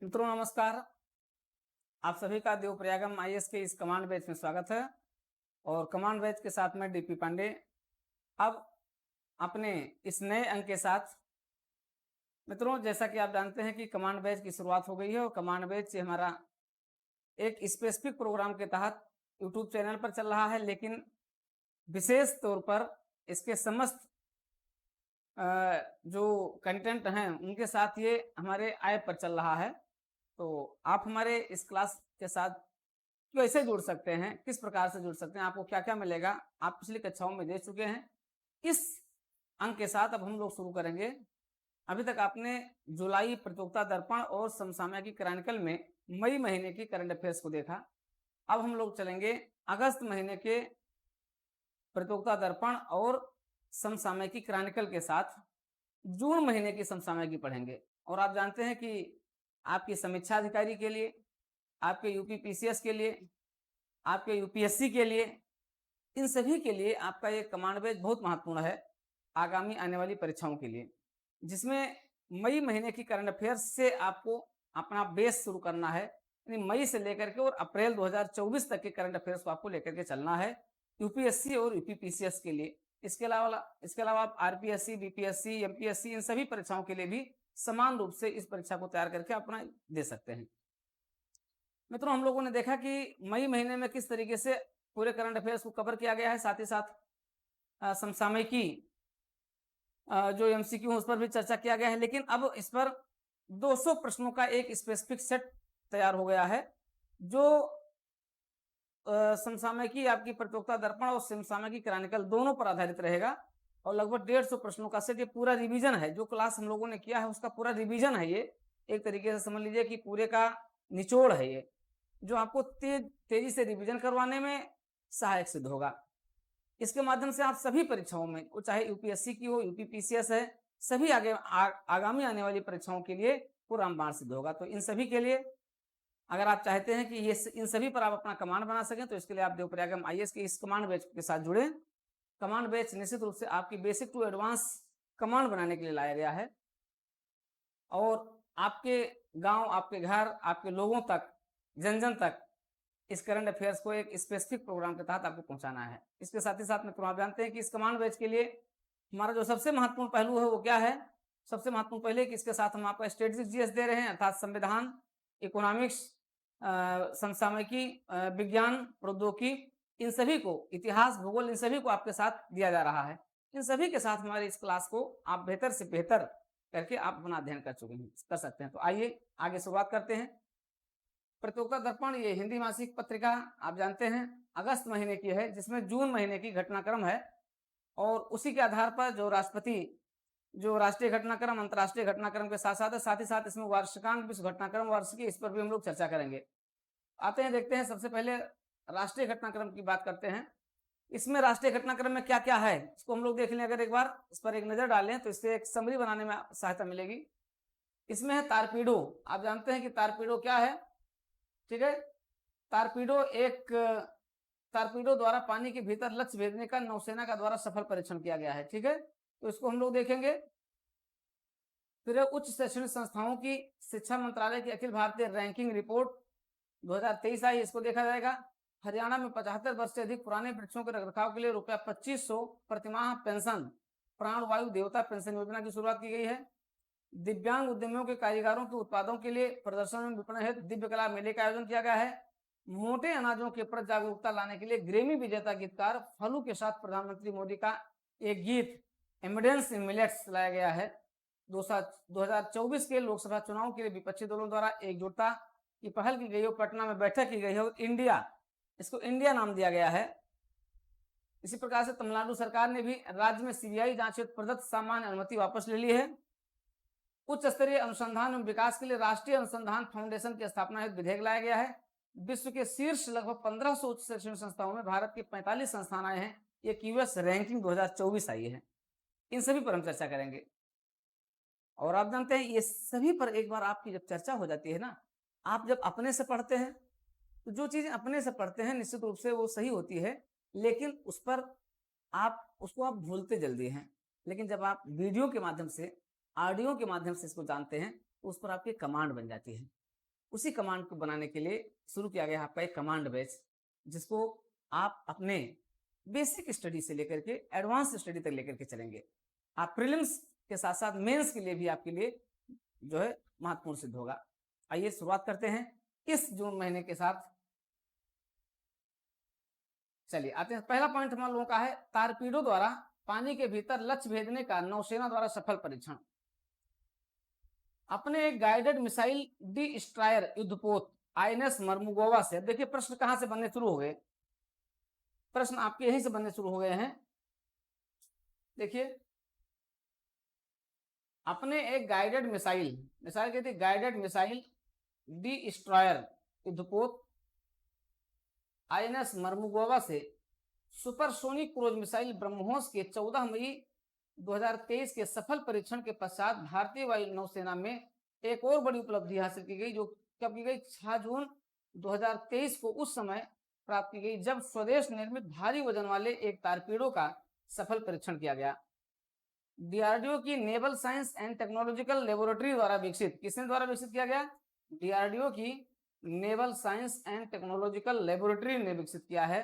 मित्रों नमस्कार। आप सभी का देवप्रयागम आईएएस के इस कमांड बैच में स्वागत है और कमांड बैच के साथ में डीपी पांडे। अब अपने इस नए अंक के साथ मित्रों, जैसा कि आप जानते हैं कि कमांड बैच की शुरुआत हो गई है और कमांड बैच से हमारा एक स्पेसिफिक प्रोग्राम के तहत यूट्यूब चैनल पर चल रहा है, लेकिन विशेष तौर पर इसके समस्त जो कंटेंट हैं उनके साथ ये हमारे ऐप पर चल रहा है। तो आप हमारे इस क्लास के साथ कैसे जुड़ सकते हैं, किस प्रकार से जुड़ सकते हैं, आपको क्या क्या मिलेगा, आप पिछली कक्षाओं में देख चुके हैं। इस अंक के साथ अब हम लोग शुरू करेंगे। अभी तक आपने जुलाई प्रतियोगिता दर्पण और समसामयिकी क्रॉनिकल में मई महीने की करंट अफेयर्स को देखा। अब हम लोग चलेंगे अगस्त महीने के प्रतियोगिता दर्पण और समसामयिकी क्रॉनिकल के साथ जून महीने की समसामयिकी पढ़ेंगे। और आप जानते हैं कि आपकी समीक्षा अधिकारी के लिए, आपके यूपी पीसीएस के लिए, आपके यूपीएससी के लिए, इन सभी के लिए आपका ये कमांड बैच बहुत महत्वपूर्ण है आगामी आने वाली परीक्षाओं के लिए, जिसमें मई महीने की करंट अफेयर्स से आपको अपना बेस शुरू करना है। यानी मई से लेकर के और अप्रैल 2024 तक के करंट अफेयर्स को आपको लेकर के चलना है यूपीएससी और यूपी पीसीएस के लिए। इसके अलावा आप आरपीएससी, बीपीएससी, एमपीएससी, इन सभी परीक्षाओं के लिए भी समान रूप से इस परीक्षा को तैयार करके अपना दे सकते हैं। मित्रों, हम लोगों ने देखा कि मई महीने में किस तरीके से पूरे करंट अफेयर्स को कवर किया गया है, साथ ही साथ समसामयिकी जो एमसीक्यू उस पर भी चर्चा किया गया है। लेकिन अब इस पर 200 प्रश्नों का एक स्पेसिफिक सेट तैयार हो गया है, जो समसामयिकी आपकी प्रतियोगिता दर्पण और समसामयिकी क्रॉनिकल दोनों पर आधारित रहेगा। और लगभग 150 प्रश्नों का सेट, ये पूरा रिवीजन है। जो क्लास हम लोगों ने किया है उसका पूरा रिवीजन है। ये एक तरीके से समझ लीजिए कि पूरे का निचोड़ है ये, जो आपको तेजी से रिवीजन करवाने में सहायक सिद्ध होगा। इसके माध्यम से आप सभी परीक्षाओं में, वो चाहे यूपीएससी की हो, यूपी पीसीएस है, सभी आगामी आने वाली परीक्षाओं के लिए पूरा रामबाण सिद्ध होगा। तो इन सभी के लिए अगर आप चाहते हैं कि ये इन सभी पर आप अपना कमांड बना सकें, तो इसके लिए आप देवप्रयागम आईएएस के इस कमांड बैच के साथ जुड़े। कमांड बैच निश्चित रूप से आपकी बेसिक टू एडवांस कमांड बनाने के लिए लाया गया है और आपके गांव, आपके घर, आपके लोगों तक, जन जन तक इस करंट अफेयर्स को एक स्पेसिफिक प्रोग्राम के तहत आपको पहुंचाना है। इसके साथ ही साथ मित्रों, आप जानते हैं कि इस कमांड बैच के लिए हमारा जो सबसे महत्वपूर्ण पहलू है वो क्या है। सबसे महत्वपूर्ण पहले कि इसके साथ हम आपको स्ट्रेटेजिक जीएस दे रहे हैं, अर्थात संविधान, इकोनॉमिक्स, समसामयिकी, विज्ञान, प्रौद्योगिकी, इन सभी को, इतिहास, भूगोल, इन सभी को आपके साथ दिया जा रहा है। इन सभी के साथ हमारे इस क्लास को आप बेहतर से बेहतर करके आप अपना अध्ययन कर सकते हैं। तो आइए आगे शुरुआत करते हैं। प्रतियोगिता दर्पण ये हिंदी मासिक पत्रिका आप जानते हैं अगस्त महीने की है, जिसमें जून महीने की घटनाक्रम है। और उसी के आधार पर जो राष्ट्रीय घटनाक्रम, अंतर्राष्ट्रीय घटनाक्रम के साथ ही साथ इसमें वार्षिकांक, विश्व घटनाक्रम वार्षिकी, इस पर भी हम लोग चर्चा करेंगे। आते हैं, देखते हैं। सबसे पहले राष्ट्रीय घटनाक्रम की बात करते हैं। इसमें राष्ट्रीय घटनाक्रम में क्या क्या है इसको हम लोग देख लें। अगर एक बार इस पर एक नजर डालें तो इससे एक समरी बनाने में सहायता मिलेगी। इसमें है तारपीडो। आप जानते हैं कि तारपीडो क्या है, ठीक है। तारपीडो द्वारा पानी के भीतर लक्ष्य भेजने का नौसेना का द्वारा सफल परीक्षण किया गया है, ठीक है। तो इसको हम लोग देखेंगे। फिर उच्च शैक्षणिक संस्थाओं की शिक्षा मंत्रालय की अखिल भारतीय रैंकिंग रिपोर्ट 2023 आई, इसको देखा जाएगा। हरियाणा में 75 वर्ष से अधिक पुराने वृक्षों के रखरखाव के लिए रुपया 2500 प्रतिमाह पेंशन प्राण वायु देवता पेंशन योजना की शुरुआत की गई है। दिव्यांग उद्यमियों के कारीगरों के उत्पादों के लिए प्रदर्शन में विपणन हेतु दिव्य कला मेले का आयोजन किया गया है। मोटे अनाजों के प्रति जागरूकता लाने के लिए ग्रेमी विजेता गीतकार फलू के साथ प्रधानमंत्री मोदी का एक गीत एमिडेंस इन मिलेट्स लाया गया है। 2024 के लोकसभा चुनाव के लिए विपक्षी दलों द्वारा एकजुटता की पहल की गई है, पटना में बैठक की गई है और इसको इंडिया नाम दिया गया है। इसी प्रकार से तमिलनाडु सरकार ने भी राज्य में सीबीआई जांच हेतु प्रदत्त सामान्य अनुमति वापस ले ली है। उच्च स्तरीय अनुसंधान एवं विकास के लिए राष्ट्रीय अनुसंधान फाउंडेशन की स्थापना हेतु विधेयक लाया गया है। विश्व के शीर्ष लगभग 1500 उच्च शैक्षणिक संस्थाओं में भारत के 45 संस्थान आए हैं। ये यूएस रैंकिंग 2024 आई है। इन सभी पर हम चर्चा करेंगे। और आप जानते हैं ये सभी पर एक बार आपकी जब चर्चा हो जाती है ना, आप जब अपने से पढ़ते हैं तो जो चीजें अपने से पढ़ते हैं निश्चित रूप से वो सही होती है, लेकिन उस पर आप भूलते जल्दी हैं। लेकिन जब आप वीडियो के माध्यम से, ऑडियो के माध्यम से इसको जानते हैं तो उस पर आपकी कमांड बन जाती है। उसी कमांड को बनाने के लिए शुरू किया गया आपका एक कमांड बैच, जिसको आप अपने बेसिक स्टडी से लेकर के एडवांस स्टडी तक लेकर के चलेंगे। आप प्रीलिम्स के साथ साथ मेंस के लिए भी आपके लिए जो है महत्वपूर्ण सिद्ध होगा। आइए शुरुआत करते हैं इस जून महीने के साथ। चलिए आते हैं, पहला पॉइंट हम लोगों का है टारपीडो द्वारा पानी के भीतर लक्ष्य भेजने का नौसेना द्वारा सफल परीक्षण। अपने एक गाइडेड मिसाइल डिस्ट्रॉयर युद्धपोत आईएनएस मर्मुगोवा से, देखिए प्रश्न कहां से बनने शुरू हो गए, प्रश्न आपके यहीं से बनने शुरू हो गए हैं। देखिए अपने एक गाइडेड मिसाइल, मिसाइल कहते हैं गाइडेड मिसाइल डिस्ट्रॉयर युद्धपोत आईएनएस मर्मुगोवा से सुपरसोनिक क्रूज मिसाइल ब्रह्मोस के 14 मई 2023 के सफल परीक्षण के पश्चात भारतीय वायु नौसेना में एक और बड़ी उपलब्धि हासिल की गई, जो कब की गई, 6 जून 2023 को उस समय प्राप्त की गई जब स्वदेश निर्मित भारी वजन वाले एक टारपीडो का सफल परीक्षण किया गया। डीआरडीओ की naval science and technological laboratory द्वारा विकसित, किसने द्वारा विकसित किया गया, डीआरडीओ की naval science and technological laboratory ने विकसित किया है,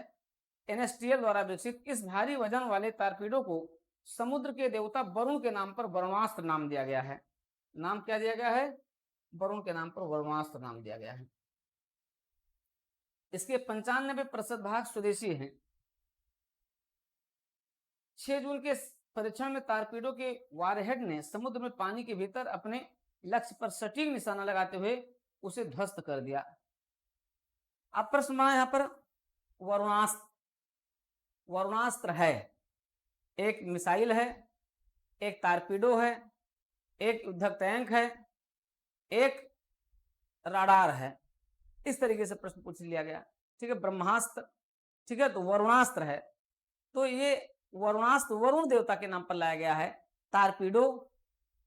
एनएसटीएल द्वारा विकसित इस भारी वजन वाले टारपीडो को समुद्र के देवता वरुण के नाम पर वरुणास्त्र नाम दिया गया है। नाम क्या दिया गया है, वरुण के नाम पर वरुणास्त्र नाम दिया गया है। इसके 95% भाग स्वदेशी हैं। 6 जून के परीक्षण में टारपीडो के वारहेड ने समुद्र में पानी के भीतर अपने लक्ष्य पर सटीक निशाना लगाते हुए उसे ध्वस्त कर दिया। अब प्रश्न बना यहां पर, वरुणास्त्र, वरुणास्त्र है, एक मिसाइल है, एक टारपीडो है, एक युद्धक टैंक है, एक राडार है, इस तरीके से प्रश्न पूछ लिया गया। ठीक है, ब्रह्मास्त्र, ठीक है, तो वरुणास्त्र है, तो ये वरुणास्त्र वरुण देवता के नाम पर लाया गया है। टारपीडो,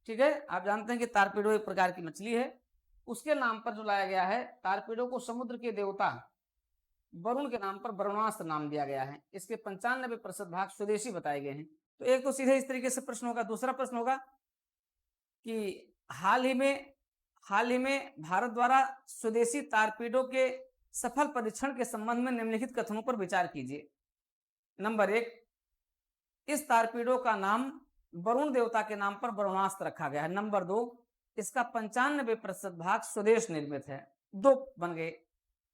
ठीक है, आप जानते हैं कि टारपीडो एक प्रकार की मछली है, उसके नाम पर जो लाया गया है, टारपीडो को समुद्र के देवता वरुण के नाम पर वरुणास्त्र नाम दिया गया है। इसके 95% भाग स्वदेशी बताए गए हैं। तो एक तो सीधे इस तरीके से प्रश्न होगा। दूसरा प्रश्न होगा कि हाल ही में भारत द्वारा स्वदेशी टारपीडो के सफल परीक्षण के संबंध में निम्नलिखित कथनों पर विचार कीजिए। नंबर 1, इस टारपीडो का नाम वरुण देवता के नाम पर वरुणास्त्र रखा गया है। नंबर 2, इसका 95% भाग स्वदेश निर्मित है। 2 बन गए।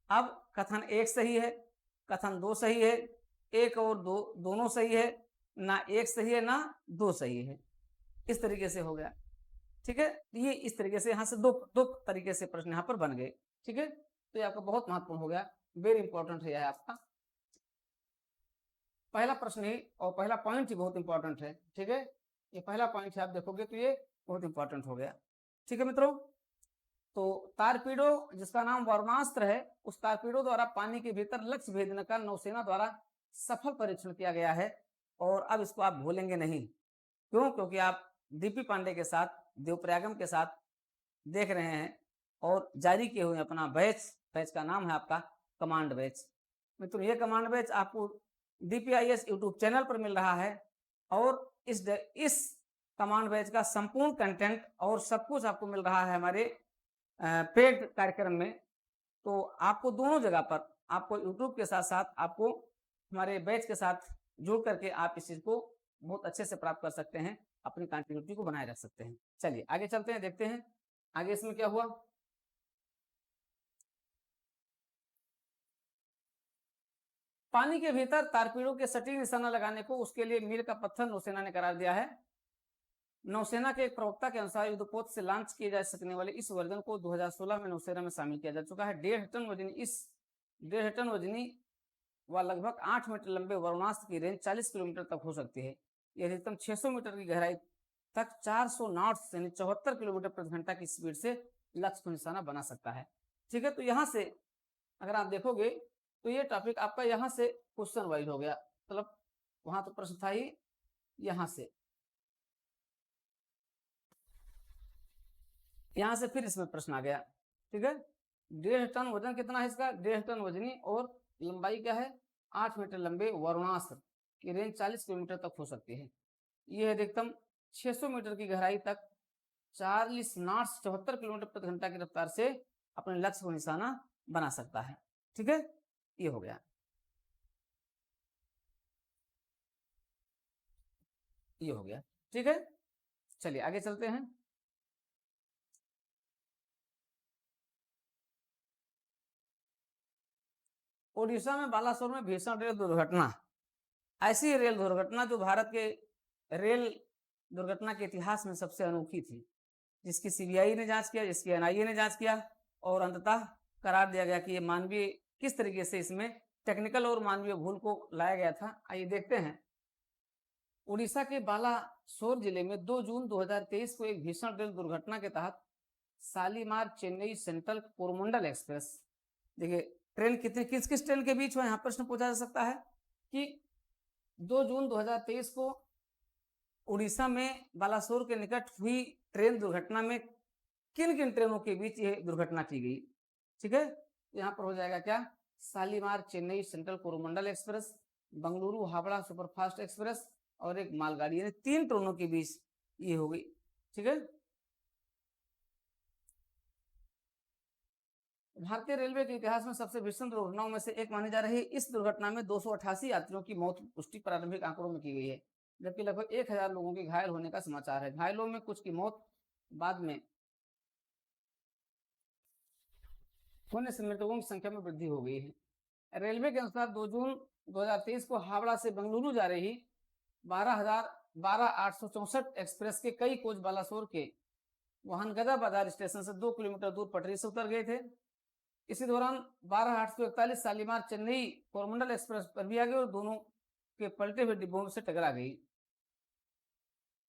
अब कथन 1 सही है, कथन 2 सही है, 1 और 2 दोनों सही है, ना 1 सही है ना 2 सही है, इस तरीके से हो गया। ठीक है, ये इस तरीके से यहाँ से दो तरीके से प्रश्न यहाँ पर बन गए। ठीक है, तो ये आपका बहुत महत्वपूर्ण हो गया, वेरी इंपॉर्टेंट है आपका पहला प्रश्न ही, और पहला पॉइंट ही बहुत इंपॉर्टेंट है। ठीक है, ये पहला पॉइंट है, आप देखोगे तो ये बहुत इंपॉर्टेंट हो गया। ठीक है मित्रों, तो टारपीडो जिसका नाम वरुणास्त्र है, उस टारपीडो द्वारा पानी के भीतर लक्ष्य भेजने का नौसेना द्वारा सफल परीक्षण किया गया है। और अब इसको आप भूलेंगे नहीं, क्यों, क्योंकि आप डीपी पांडे के साथ, देवप्रयागम के साथ देख रहे हैं और जारी किए हुए अपना बैच का नाम है आपका कमांड बैच। मित्रों ये कमांड बैच आपको DPIS यूट्यूब चैनल पर मिल रहा है, और इस कमांड बैच का संपूर्ण कंटेंट और सब कुछ आपको मिल रहा है हमारे पेड कार्यक्रम में। तो आपको दोनों जगह पर, आपको यूट्यूब के साथ साथ आपको हमारे बैच के साथ जुड़ करके आप इस चीज को बहुत अच्छे से प्राप्त कर सकते हैं, अपनी कंटिन्यूटी को बनाए रख सकते हैं। चलिए आगे चलते हैं, देखते हैं आगे इसमें क्या हुआ। पानी के भीतर टारपीडो के सटीक निशाना लगाने को उसके लिए मील का पत्थर नौसेना ने करार दिया है। नौसेना के एक प्रवक्ता के अनुसार युद्धपोत से लॉन्च किए जा सकने वाले इस वर्जन को 2016 में नौसेना में शामिल किया जा चुका है। 1.5 टन वजनी इस 1.5 टन वजनी व लगभग 8 मीटर लंबे वरुणास्त्र की रेंज 40 किलोमीटर तक हो सकती है। यह अधिकतम 600 मीटर की गहराई तक 400 नॉट्स यानी 74 किलोमीटर प्रति घंटा की स्पीड से लक्ष्य को निशाना बना सकता है। ठीक है, तो यहाँ से अगर आप देखोगे तो ये टॉपिक आपका यहाँ से क्वेश्चन वाइज हो गया, मतलब वहां तो प्रश्न था ही, यहाँ से यहाँ से फिर इसमें प्रश्न आ गया। ठीक है, 1.5 टन वजन कितना है इसका, 1.5 टन वजनी, और लंबाई क्या है, 8 मीटर लंबे वरुणास्त्र की रेंज 40 किलोमीटर तक हो सकती है। यह अधिकतम 600 मीटर की गहराई तक 40 नॉट्स 74 किलोमीटर प्रति घंटा की रफ्तार से अपने लक्ष्य को निशाना बना सकता है। ठीक है, ये हो गया, ये हो गया। ठीक है, चलिए आगे चलते हैं। ओडिशा में बालासोर में भीषण रेल दुर्घटना। ऐसी रेल दुर्घटना जो भारत के रेल दुर्घटना के इतिहास में सबसे अनोखी थी, जिसकी सीबीआई ने जांच किया, जिसकी एनआईए ने जांच किया, और अंततः करार दिया गया कि ये मानवीय किस तरीके से इसमें टेक्निकल और मानवीय भूल को लाया गया था। आइए देखते हैं। उड़ीसा के बालासोर जिले में 2 जून 2023 को एक भीषण रेल दुर्घटना के तहत शालीमार चेन्नई सेंट्रल कोरोमंडल एक्सप्रेस, देखिए ट्रेन कितने किस किस ट्रेन के बीच हुआ, यहाँ प्रश्न पूछा जा सकता है कि 2 जून 2023 को उड़ीसा में बालासोर के निकट हुई ट्रेन दुर्घटना में किन किन ट्रेनों के बीच यह दुर्घटना की गई। ठीक है, यहाँ पर हो जाएगा क्या, Shalimar Chennai central Coromandel express, Bengaluru Howrah superfast express और एक मालगाड़ी, यानी 3 ट्रेनों के बीच ये हो गई। ठीक है, भारतीय रेलवे के इतिहास में सबसे भीषण दुर्घटनाओं में से एक मानी जा रही है। इस दुर्घटना में 288 यात्रियों की मौत पुष्टि प्रारंभिक आंकड़ों में की गई है, जबकि लगभग 1000 लोगों के घायल होने का समाचार है। घायलों में कुछ की मौत बाद में होने से मृतकों की संख्या में वृद्धि हो गई है। रेलवे के अनुसार 2 जून 2023 को हावड़ा से बेंगलुरु जा रही 12,864 एक्सप्रेस के कई कोच बालासोर के वाहनगदा बाजार स्टेशन से 2 किलोमीटर दूर पटरी से उतर गए थे। इसी दौरान 12,841 शालीमार चेन्नई कोरोमंडल एक्सप्रेस पर भी आ गई और दोनों के पलटे हुए डिब्बों से टकरा गई,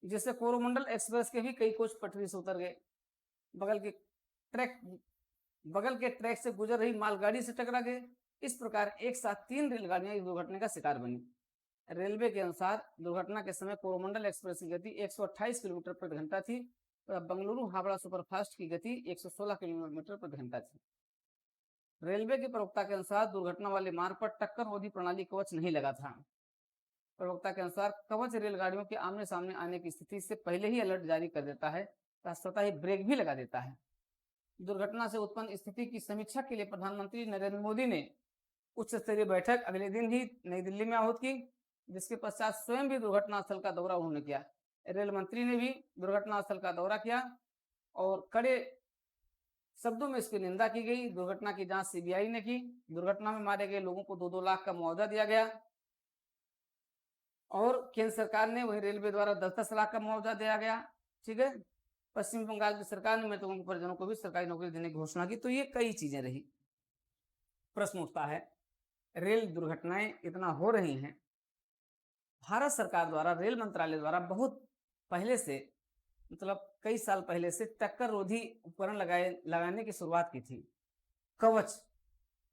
जिससे कोरोमंडल एक्सप्रेस के भी कई कोच पटरी से उतर गए। बगल के ट्रैक से गुजर रही मालगाड़ी से टकरा गए। इस प्रकार एक साथ 3 रेलगाड़ियां इस दुर्घटना का शिकार बनी। रेलवे के अनुसार दुर्घटना के समय कोरोमंडल एक्सप्रेस की गति 128 किलोमीटर प्रति घंटा थी और बंगलुरु हावड़ा सुपरफास्ट की गति 116 किलोमीटर प्रति घंटा थी। रेलवे के प्रवक्ता के अनुसार दुर्घटना वाले मार्ग पर टक्कर रोधी प्रणाली कवच नहीं लगा था। प्रवक्ता के अनुसार कवच रेलगाड़ियों के आमने सामने आने की स्थिति से पहले ही अलर्ट जारी कर देता है तथा स्वतः ही ब्रेक भी लगा देता है। दुर्घटना से उत्पन्न स्थिति की समीक्षा के लिए प्रधानमंत्री नरेंद्र मोदी ने उच्च स्तरीय बैठक अगले दिन ही नई दिल्ली में आहूत की, जिसके पश्चात स्वयं भी दुर्घटना स्थल का दौरा उन्होंने किया। रेल मंत्री ने भी दुर्घटना स्थल का दौरा किया और कड़े शब्दों में इसकी निंदा की गई। दुर्घटना की जांच सीबीआई ने की। दुर्घटना में मारे गए लोगों को 2-2 लाख का मुआवजा दिया गया और केंद्र सरकार ने वही रेलवे द्वारा 10-10 लाख का मुआवजा दिया गया। ठीक है, पश्चिम बंगाल की सरकार ने मृतकों के परिजनों को भी सरकारी नौकरी देने की घोषणा की। तो ये कई चीजें रही। प्रश्न उठता है, रेल दुर्घटनाएं इतना हो रही हैं, भारत सरकार द्वारा रेल मंत्रालय द्वारा बहुत पहले से, मतलब कई साल पहले से टक्कर रोधी उपकरण लगाने की शुरुआत की थी। कवच,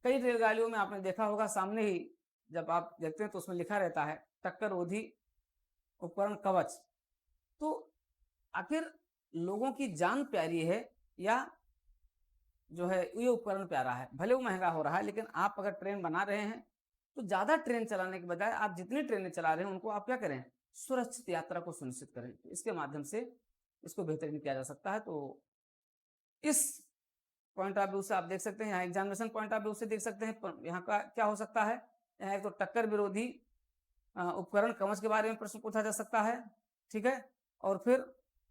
कई रेलगाड़ियों में आपने देखा होगा सामने ही जब आप देखते हैं तो उसमें लिखा रहता है टक्कर रोधी उपकरण कवच। तो आखिर लोगों की जान प्यारी है या जो है ये उपकरण प्यारा है? भले वो महंगा हो रहा है, लेकिन आप अगर ट्रेन बना रहे हैं तो ज्यादा ट्रेन चलाने के बजाय आप जितनी ट्रेनें चला रहे हैं उनको आप क्या करें, सुरक्षित यात्रा को सुनिश्चित करें। तो इसके माध्यम से इसको बेहतरीन किया जा सकता है। तो इस पॉइंट ऑफ व्यू से आप देख सकते हैं, यहाँ एग्जामिनेशन पॉइंट ऑफ व्यू से देख सकते हैं यहाँ का क्या हो सकता है। यहाँ एक तो टक्कर विरोधी उपकरण कवच के बारे में प्रश्न पूछा जा सकता है। ठीक है, और फिर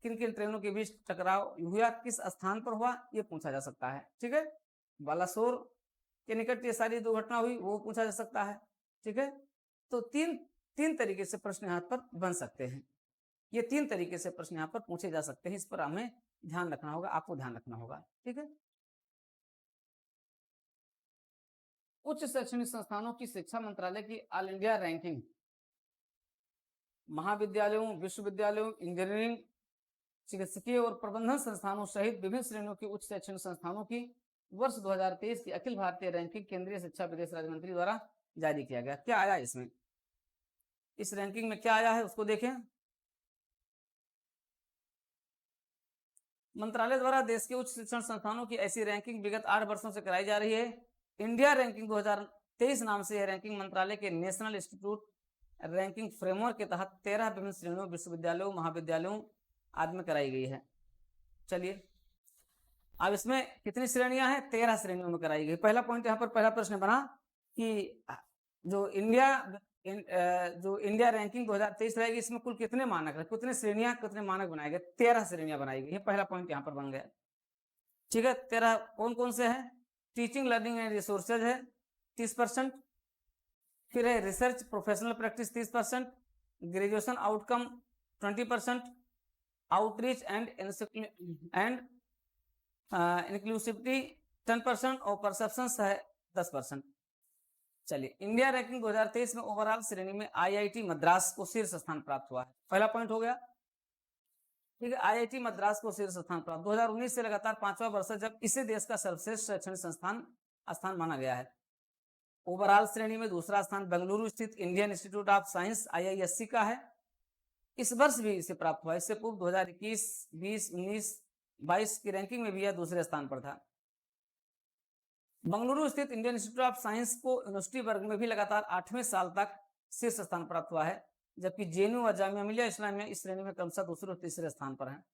किन किन ट्रेनों के बीच टकराव हुआ, किस स्थान पर हुआ, ये पूछा जा सकता है। ठीक है, बालासोर के निकट ये सारी दुर्घटना हुई वो पूछा जा सकता है। ठीक है, तो तीन तरीके से प्रश्न यहाँ पर बन सकते हैं। ये 3 तरीके से प्रश्न यहाँ पर पूछे जा सकते हैं। इस पर हमें ध्यान रखना होगा, आपको ध्यान रखना होगा। ठीक है, उच्च शैक्षणिक संस्थानों की शिक्षा मंत्रालय की ऑल इंडिया रैंकिंग महाविद्यालयों, विश्वविद्यालयों, इंजीनियरिंग, चिकित्सकीय और प्रबंधन संस्थानों सहित विभिन्न श्रेणियों की उच्च शैक्षणिक संस्थानों की वर्ष 2023 की अखिल भारतीय रैंकिंग केंद्रीय शिक्षा विदेश राज्य मंत्री द्वारा जारी किया गया। क्या आया इसमें, इस रैंकिंग में क्या आया है उसको देखें। मंत्रालय द्वारा देश के उच्च शिक्षण संस्थानों की ऐसी रैंकिंग विगत 8 वर्षों से कराई जा रही है। इंडिया रैंकिंग 2023 नाम से यह रैंकिंग मंत्रालय के नेशनल इंस्टीट्यूट रैंकिंग फ्रेमवर्क के तहत 13 विभिन्न श्रेणियों, विश्वविद्यालयों, महाविद्यालयों आदि में कराई गई है। चलिए अब इसमें कितनी श्रेणियां हैं? 13 श्रेणियों में कराई गई। पहला पॉइंट यहाँ पर, पहला प्रश्न बना कि जो इंडिया रैंकिंग 2023 रहेगी, इसमें कुल कितने मानक है, कितने श्रेणियां, कितने मानक बनाए गए? 13 श्रेणियां बनाई गई। ये पहला पॉइंट यहाँ पर बन गया। ठीक है, 13 कौन कौन से हैं? टीचिंग, लर्निंग एंड रिसोर्सेज है 30%, फिर है research professional practice 30%, graduation outcome 20%, outreach and inclusivity 10% और परसेप्शन है 10%। चलिए, इंडिया रैंकिंग 2023 में ओवरऑल श्रेणी में आईआईटी मद्रास को शीर्ष स्थान प्राप्त हुआ है। पहला पॉइंट हो गया। ठीक है, आईआईटी मद्रास को शीर्ष स्थान प्राप्त 2019 से लगातार 5वां वर्ष है जब इसे देश का सर्वश्रेष्ठ शैक्षणिक स्थान माना गया है। ओवरऑल श्रेणी में दूसरा स्थान बेंगलुरु स्थित Indian institute of science IISc का है। इस वर्ष भी इसे प्राप्त हुआ। इससे पूर्व 2021, 20, 19, 22 की रैंकिंग में भी यह दूसरे स्थान पर था। बेंगलुरु स्थित इंडियन इंस्टीट्यूट ऑफ साइंस को यूनिवर्सिटी वर्ग में भी लगातार 8वें साल तक शीर्ष स्थान प्राप्त हुआ है, जबकि JNU और जामिया मिलिया इस्लामिया इस श्रेणी में क्रमशः दूसरे और तीसरे स्थान पर हैं।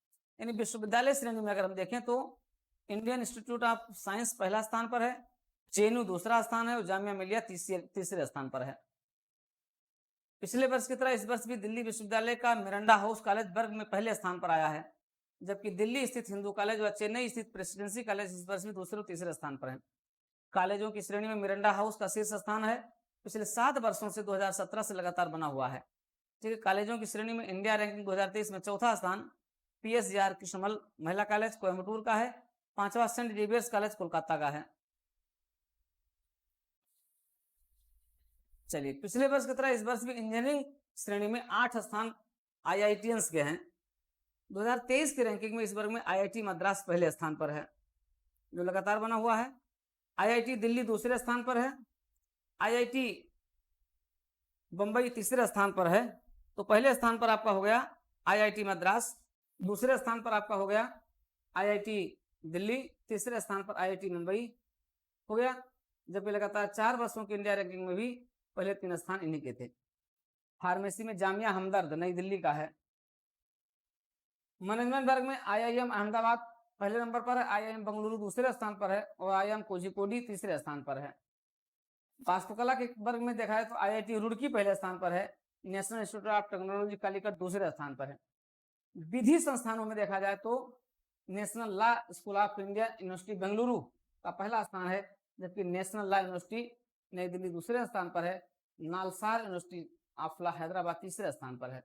यानी विश्वविद्यालय श्रेणी में अगर हम देखें तो इंडियन इंस्टीट्यूट ऑफ साइंस पहला स्थान पर है, JNU दूसरा स्थान है और जामिया मिलिया तीसरे स्थान पर है। पिछले वर्ष की तरह इस वर्ष भी दिल्ली विश्वविद्यालय का मिरांडा हाउस कॉलेज वर्ग में पहले स्थान पर आया है, जबकि दिल्ली स्थित हिंदू कॉलेज व चेन्नई स्थित प्रेसिडेंसी कॉलेज इस वर्ष भी दूसरे और तीसरे स्थान पर है। कॉलेजों की श्रेणी में मिरांडा हाउस का शीर्ष स्थान है, पिछले 7 वर्षों से 2017 से लगातार बना हुआ है। ठीक है, कॉलेजों की श्रेणी में इंडिया रैंकिंग 2023 में चौथा स्थान PSGR कृष्णमल महिला कॉलेज कोयम्बटूर का है, 5वां सेंट जेवियर्स कॉलेज कोलकाता का है। चलिए, पिछले वर्ष की तरह इस वर्ष भी इंजीनियरिंग श्रेणी में 8 स्थान IITians के हैं। 2023 की रैंकिंग में इस वर्ग में IIT मद्रास पहले स्थान पर है, जो लगातार बना हुआ है। IIT दिल्ली दूसरे स्थान पर है, IIT बंबई तीसरे स्थान पर है। तो पहले स्थान पर आपका हो गया IIT मद्रास, दूसरे स्थान पर आपका हो गया IIT दिल्ली, तीसरे स्थान पर IIT मुंबई हो गया, जबकि लगातार 4 वर्षों की इंडिया रैंकिंग में भी पहले 3 स्थान इन्हीं के थे। फार्मेसी में जामिया हमदर्द नई दिल्ली का है। मैनेजमेंट वर्ग में IIM अहमदाबाद पहले नंबर पर है, IIM बेंगलुरु दूसरे स्थान पर है और IIM कोझिकोडी तीसरे स्थान पर है। वास्तुकला के वर्ग में देखा है तो IIT रुड़की पहले स्थान पर है, national institute of technology Calicut दूसरे स्थान पर है। विधि संस्थानों में देखा जाए तो national law school of India university Bengaluru का पहला स्थान है, जबकि नेशनल लॉ यूनिवर्सिटी नई दिल्ली दूसरे स्थान पर है, NALSAR university of law Hyderabad तीसरे स्थान पर है।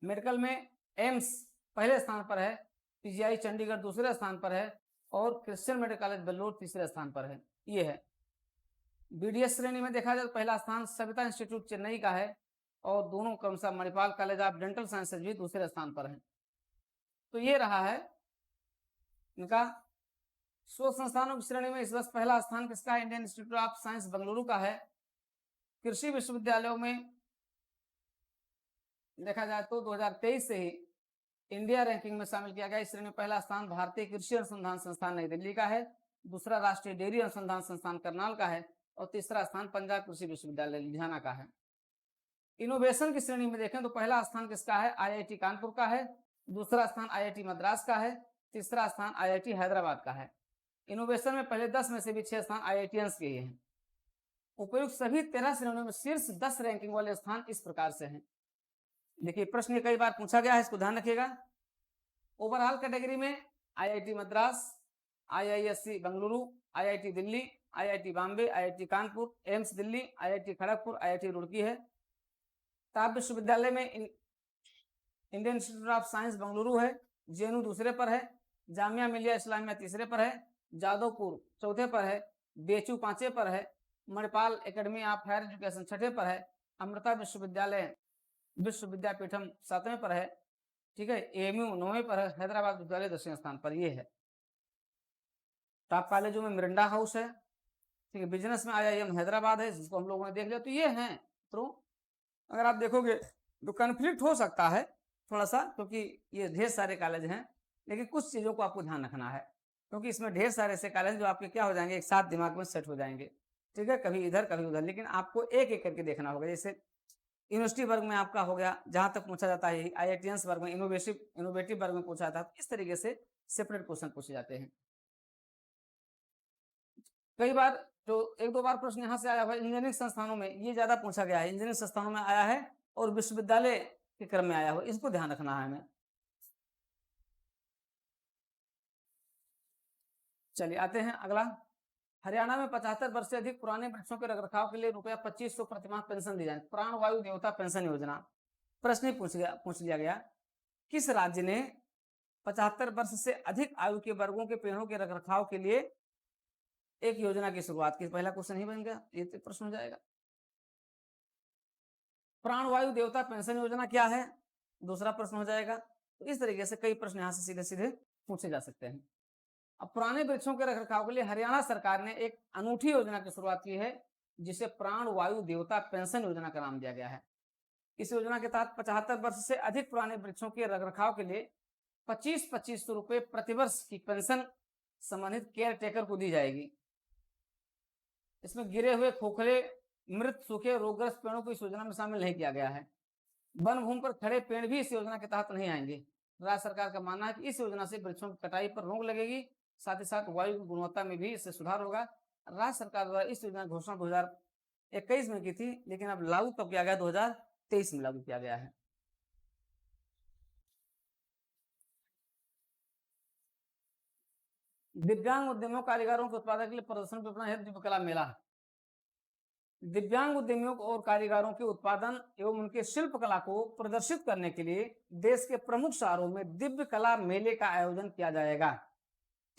मेडिकल में एम्स पहले स्थान पर है, PGI चंडीगढ़ दूसरे स्थान पर है और क्रिश्चियन मेडिकल कॉलेज बेल्लोर तीसरे स्थान पर है। ये है। BDS श्रेणी में देखा जाए तो पहला स्थान सविता इंस्टीट्यूट चेन्नई का है और दोनों क्रमशः Manipal college of dental sciences भी दूसरे स्थान पर है। तो ये रहा है इनका। शोध संस्थानों की श्रेणी में इस वर्ष पहला स्थान किसका है? Indian institute of science Bengaluru का है। कृषि विश्वविद्यालयों में देखा जाए तो 2023 से ही इंडिया रैंकिंग में शामिल किया गया। इस श्रेणी में पहला स्थान भारतीय कृषि अनुसंधान संस्थान नई दिल्ली का है, दूसरा राष्ट्रीय डेयरी अनुसंधान संस्थान करनाल का है और तीसरा स्थान पंजाब कृषि विश्वविद्यालय लुधियाना का है। इनोवेशन की श्रेणी में देखें तो पहला स्थान किसका है? IIT कानपुर का है, दूसरा स्थान IIT मद्रास का है, तीसरा स्थान IIT हैदराबाद का है। इनोवेशन में पहले 10 में से भी 6 स्थान IITians के ही हैं। उपयुक्त सभी 13 श्रेणियों में शीर्ष 10 रैंकिंग वाले स्थान इस प्रकार से हैं। देखिए, प्रश्न कई बार पूछा गया है, इसको ध्यान रखिएगा। ओवरऑल कैटेगरी में IIT Madras, IISc Bengaluru, IIT Delhi, IIT Bombay, IIT Kanpur, AIIMS Delhi, IIT Kharagpur, IIT Roorkee है। ताप विश्वविद्यालय में Indian institute of science Bengaluru है, JNU दूसरे पर है, जामिया मिलिया इस्लामिया तीसरे पर है, जादवपुर चौथे पर है, BHU 5वें पर है, Manipal academy of higher education 6ठे पर है, अमृता विश्वविद्यालय विश्व विद्यापीठम 7वें पर है। ठीक है, AMU 9वें पर है, हैदराबाद विश्वविद्यालय 10वें स्थान पर। ये है। टॉप कॉलेजों में मिरांडा हाउस है। ठीक है, बिजनेस में IIM हैदराबाद है, जिसको हम लोगों ने देख लिया। तो ये हैं। तो अगर आप देखोगे तो कन्फ्लिक्ट हो सकता है थोड़ा सा, क्योंकि ये ढेर सारे कॉलेज हैं, लेकिन कुछ चीज़ों को आपको ध्यान रखना है, क्योंकि इसमें ढेर सारे ऐसे कॉलेज जो आपके क्या हो जाएंगे, एक साथ दिमाग में सेट हो जाएंगे। ठीक है, कभी इधर कभी उधर, लेकिन आपको एक एक करके देखना होगा। जैसे यूनिवर्सिटी वर्ग में आपका हो गया, जहां तक पूछा जाता है, IITians वर्ग में, इनोवेटिव वर्ग में पूछा जाता है। इस तरीके से सेपरेट क्वेश्चन पूछे जाते हैं। कई बार जो एक दो बार प्रश्न यहाँ से आया हुआ इंजीनियरिंग संस्थानों में, ये ज्यादा पूछा गया है, इंजीनियरिंग संस्थानों में आया है और विश्वविद्यालय के क्रम में आया हुआ, इसको ध्यान रखना है हमें। चलिए आते हैं अगला। हरियाणा में 75 वर्ष से अधिक पुराने वृक्षों के रखरखाव के लिए रुपया 2500 प्रतिमाह पेंशन दी जाए, प्राणवायु देवता पेंशन योजना। प्रश्न पूछ लिया गया, किस राज्य ने 75 वर्ष से अधिक आयु के वर्गों के पेड़ों के रखरखाव के लिए एक योजना की शुरुआत की? पहला क्वेश्चन ही बन गया, ये तो प्रश्न हो जाएगा। प्राणवायु देवता पेंशन योजना क्या है, दूसरा प्रश्न हो जाएगा। तो इस तरीके से कई प्रश्न यहाँ से सीधे सीधे पूछे जा सकते हैं। अब पुराने वृक्षों के रखरखाव के लिए हरियाणा सरकार ने एक अनूठी योजना की शुरुआत की है, जिसे प्राणवायु देवता पेंशन योजना का नाम दिया गया है। इस योजना के तहत 75 वर्ष से अधिक पुराने वृक्षों के रखरखाव के लिए 25-2500 रुपए प्रतिवर्ष की पेंशन संबंधित केयर टेकर को दी जाएगी। इसमें गिरे हुए, खोखले, मृत, सूखे, रोगग्रस्त पेड़ों को इस योजना में शामिल नहीं किया गया है। वन भूमि पर खड़े पेड़ भी इस योजना के तहत नहीं आएंगे। राज्य सरकार का मानना है कि इस योजना से वृक्षों की कटाई पर रोक लगेगी, साथ ही साथ वायु की गुणवत्ता में भी इससे सुधार होगा। राज्य सरकार द्वारा इस योजना की घोषणा 2021 में की थी, लेकिन अब लागू कब किया गया? 2023 में लागू किया गया है। दिव्यांग उद्यमियों, कारीगरों के उत्पादन के लिए प्रदर्शन विपणन हेतु दिव्य कला मेला। दिव्यांग उद्यमियों और कारीगरों के उत्पादन एवं उनके शिल्प कला को प्रदर्शित करने के लिए देश के प्रमुख शहरों में दिव्य कला मेले का आयोजन किया जाएगा।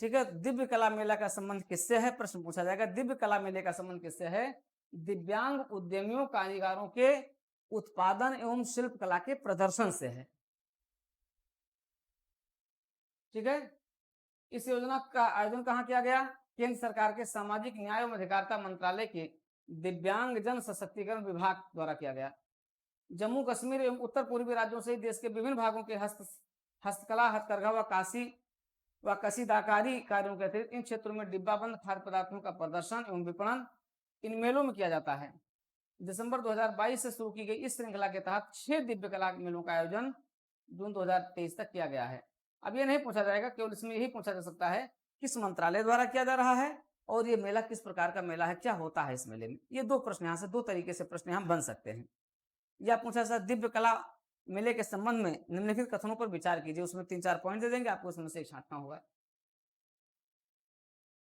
ठीक है, दिव्य कला मेला का संबंध किससे है? प्रश्न पूछा जाएगा, दिव्य कला मेले का संबंध किससे है? दिव्यांग उद्यमियों, कारीगरों के उत्पादन एवं शिल्प कला के प्रदर्शन से है। ठीक है, इस योजना का आयोजन कहाँ किया गया? केंद्र सरकार के सामाजिक न्याय एवं अधिकारिता मंत्रालय के दिव्यांग जन सशक्तिकरण विभाग द्वारा किया गया। जम्मू कश्मीर एवं उत्तर पूर्वी राज्यों से देश के विभिन्न भागों के हस्तकला, हथकरघा व कसीदाकारी कार्यों के अतिरिक्त इन क्षेत्रों में डिब्बाबंद खाद्य पदार्थों का प्रदर्शन एवं विपणन इन मेलों में किया जाता है। दिसंबर 2022 से शुरू की गई इस श्रृंखला के तहत 6 दिव्य कला मेलों का आयोजन जून 2023 तक किया गया है। अब ये नहीं पूछा जाएगा, केवल इसमें यही पूछा जा सकता है किस मंत्रालय द्वारा किया जा रहा है और ये मेला किस प्रकार का मेला है, क्या होता है इस मेले में। ये दो प्रश्न यहाँ से, दो तरीके से प्रश्न यहाँ बन सकते हैं। या पूछा जा दिव्य कला मेले के संबंध में निम्नलिखित कथनों पर विचार कीजिए, उसमें 3-4 पॉइंट दे देंगे, आपको उसमें से एक छांटना होगा।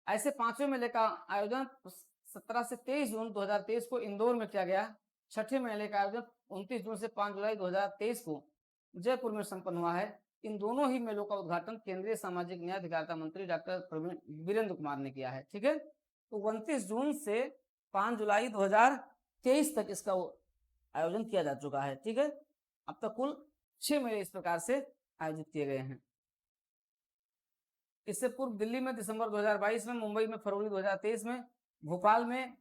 ऐसे 5वें मेले का आयोजन 17 से 23 जून 2023 को इंदौर में किया गया। 6ठे मेले का आयोजन 29 जून से 5 जुलाई 2023 को जयपुर में संपन्न हुआ है। इन दोनों ही मेलों का उद्घाटन केंद्रीय सामाजिक न्याय अधिकारिता मंत्री डॉक्टर वीरेंद्र कुमार ने किया है। ठीक है, तो 29 जून से 5 जुलाई 2023 तक इसका आयोजन किया जा चुका है। ठीक है, अब तक कुल 6 मेले इस प्रकार से आयोजित किए गए हैं। इससे पूर्व दिल्ली में दिसंबर 2022 में, मुंबई में फरवरी 2023 में, भोपाल में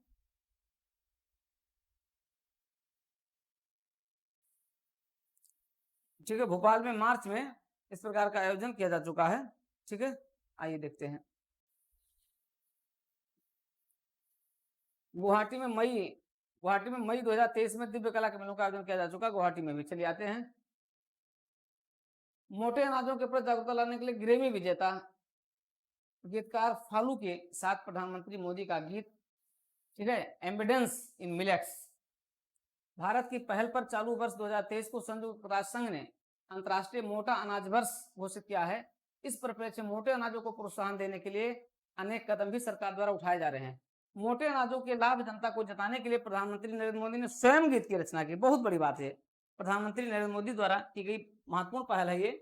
ठीक है, भोपाल में मार्च में इस प्रकार का आयोजन किया जा चुका है। ठीक है, आइए देखते हैं। गुवाहाटी में मई 2023 में दिव्य कला के मेलों का आयोजन किया जा चुका, गुवाहाटी में भी। चलिए आते हैं। मोटे अनाजों के प्रति जागरूकता लाने के लिए ग्रेमी विजेता गीतकार फालू के साथ प्रधानमंत्री मोदी का गीत, ठीक है, एम्बिडेंस इन मिलेट्स। भारत की पहल पर चालू वर्ष 2023 को संयुक्त राष्ट्र संघ ने अंतर्राष्ट्रीय मोटा अनाज वर्ष घोषित किया है। इस परिप्रेक्ष्य में मोटे अनाजों को प्रोत्साहन देने के लिए अनेक कदम भी सरकार द्वारा उठाए जा रहे हैं। मोटे अनाजों के लाभ जनता को जताने के लिए प्रधानमंत्री नरेंद्र मोदी ने स्वयं गीत की रचना की। बहुत बड़ी बात है, प्रधानमंत्री नरेंद्र मोदी द्वारा की गई महत्वपूर्ण पहल है ये।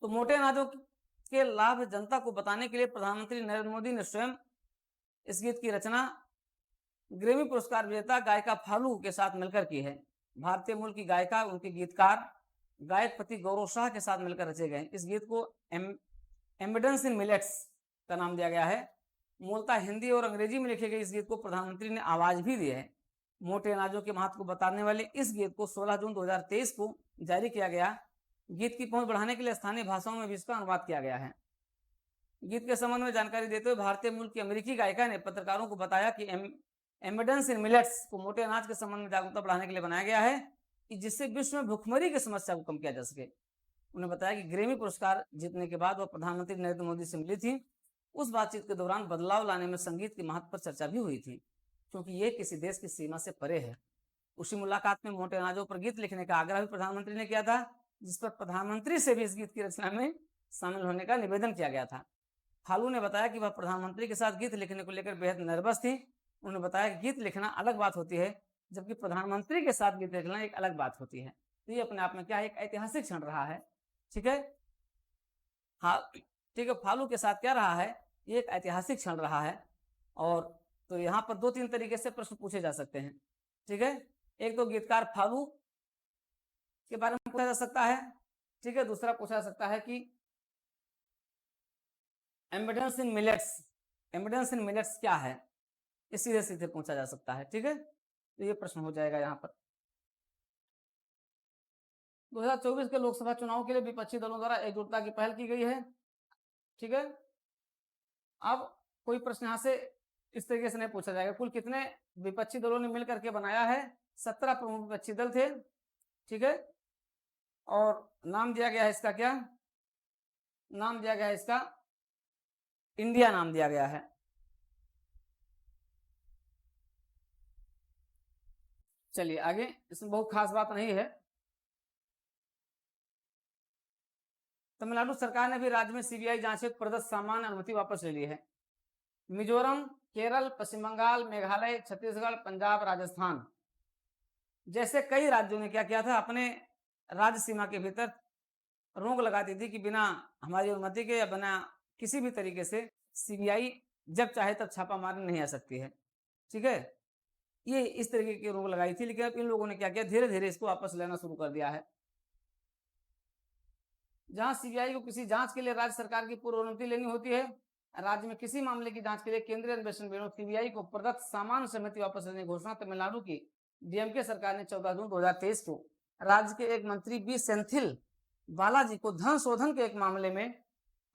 तो मोटे अनाजों के लाभ जनता को बताने के लिए प्रधानमंत्री नरेंद्र मोदी ने स्वयं इस गीत की रचना ग्रेमी पुरस्कार विजेता गायिका फालू के साथ मिलकर की है। भारतीय मूल की गायिका, उनके गीतकार गायक पति गौरव शाह के साथ मिलकर रचे गए। इस गीत को एम्बिडेंस इन मिलेट्स का नाम दिया गया है। मूलतः हिंदी और अंग्रेजी में लिखे गए इस गीत को प्रधानमंत्री ने आवाज भी दी है। मोटे अनाजों के महत्व को बताने वाले इस गीत को 16 जून 2023 को जारी किया गया। गीत की पहुंच बढ़ाने के लिए स्थानीय भाषाओं में भी इसका अनुवाद किया गया है। गीत के संबंध में जानकारी देते हुए भारतीय मूल की अमेरिकी गायिका ने पत्रकारों को बताया कि एम्बिडेंस इन मिलेट्स को मोटे अनाज के संबंध में जागरूकता बढ़ाने के लिए बनाया गया है, कि जिससे विश्व में भूखमरी की समस्या को कम किया जा सके। उन्होंने बताया कि ग्रेमी पुरस्कार जीतने के बाद वह प्रधानमंत्री नरेंद्र मोदी से मिली थी। उस बातचीत के दौरान बदलाव लाने में संगीत के महत्व पर चर्चा भी हुई थी, क्योंकि ये किसी देश की सीमा से परे है। उसी मुलाकात में मोटे अनाजों पर गीत लिखने का आग्रह भी प्रधानमंत्री ने किया था, जिस पर प्रधानमंत्री से भी इस गीत की रचना में शामिल होने का निवेदन किया गया था। फालू ने बताया कि वह प्रधानमंत्री के साथ गीत लिखने को लेकर बेहद नर्वस थी। उन्होंने बताया कि गीत लिखना अलग बात होती है, जबकि प्रधानमंत्री के साथ गीत लिखना एक अलग बात होती है। तो ये अपने आप में क्या है, एक ऐतिहासिक क्षण रहा है। ठीक है, हाँ ठीक है, फालू के साथ क्या रहा है, ये एक ऐतिहासिक क्षण रहा है। और तो यहाँ पर 2-3 तरीके से प्रश्न पूछे जा सकते हैं। ठीक है, एक तो गीतकार फालू के बारे में पूछा जा सकता है। ठीक है, दूसरा पूछा जा सकता है कि एम्बिडेंस इन मिलेट्स, एम्बिडेंस इन मिलेट्स क्या है, ये सीधे सीधे पूछा जा सकता है। ठीक है, तो ये प्रश्न हो जाएगा यहाँ पर। 2024 के लोकसभा चुनाव के लिए विपक्षी दलों द्वारा एकजुटता की पहल की गई है। ठीक है, अब कोई प्रश्न यहाँ से इस तरीके से नहीं पूछा जाएगा, कुल कितने विपक्षी दलों ने मिलकर के बनाया है, 17 प्रमुख विपक्षी दल थे। ठीक है, और नाम दिया गया है इसका, क्या नाम दिया गया है इसका, इंडिया नाम दिया गया है। चलिए आगे, इसमें बहुत खास बात नहीं है। तमिलनाडु सरकार ने भी राज्य में सीबीआई जांच हेतु प्रदत्त सामान्य अनुमति वापस ले ली है। मिजोरम, केरल, पश्चिम बंगाल, मेघालय, छत्तीसगढ़, पंजाब, राजस्थान जैसे कई राज्यों ने क्या किया था, अपने राज्य सीमा के भीतर रोक लगा दी थी कि बिना हमारी अनुमति के या बिना किसी भी तरीके से सीबीआई जब चाहे तब छापा मारने नहीं आ सकती है। ठीक है, ये इस तरीके की रोक लगाई थी, लेकिन अब इन लोगों ने क्या किया, धीरे धीरे इसको वापस लेना शुरू कर दिया है। जहां सीबीआई को किसी जांच के लिए राज्य सरकार की पूर्व अनुमति लेनी होती है, राज्य में किसी मामले की जांच के लिए केंद्रीय अन्वेषण ब्यूरो सीबीआई को प्रदत्त सामान्य समिति वापस लेने की घोषणा तमिलनाडु की डीएमके सरकार ने 14 जून 2023 को राज्य के एक मंत्री बी सेंथिल बालाजी को धन शोधन के एक मामले में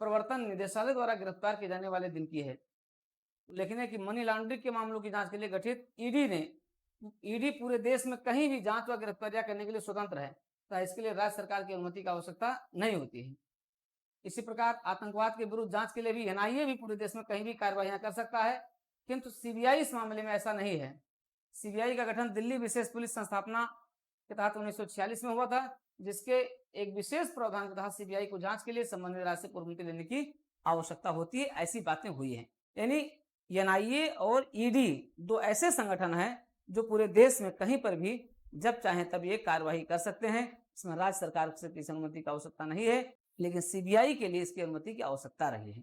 प्रवर्तन निदेशालय द्वारा गिरफ्तार किए जाने वाले दिन की है। लेकिन है कि मनी लॉन्ड्रिंग के मामलों की जांच के लिए गठित ईडी पूरे देश में कहीं भी जांच व गिरफ्तारियां करने के लिए स्वतंत्र है, तो इसके लिए राज्य सरकार की अनुमति की आवश्यकता नहीं होती है। इसी प्रकार आतंकवाद के विरुद्ध जांच के लिए भी एनआईए भी पूरे देश में कहीं भी कार्रवाई कर सकता है, किंतु सीबीआई इस मामले में ऐसा नहीं है। सीबीआई का गठन दिल्ली विशेष पुलिस संस्थापना के तहत 1946 में हुआ था, जिसके एक विशेष प्रावधान के तहत सीबीआई को जांच के लिए संबंधित राज्य से पूर्व अनुमति लेने की आवश्यकता होती है। ऐसी बातें हुई है, यानी एनआईए और ईडी दो ऐसे संगठन हैं जो पूरे देश में कहीं पर भी जब चाहे तब ये कार्यवाही कर सकते हैं। इसमें राज्य सरकार से किसी अनुमति की आवश्यकता नहीं है, लेकिन सीबीआई के लिए इसकी अनुमति की आवश्यकता रही है।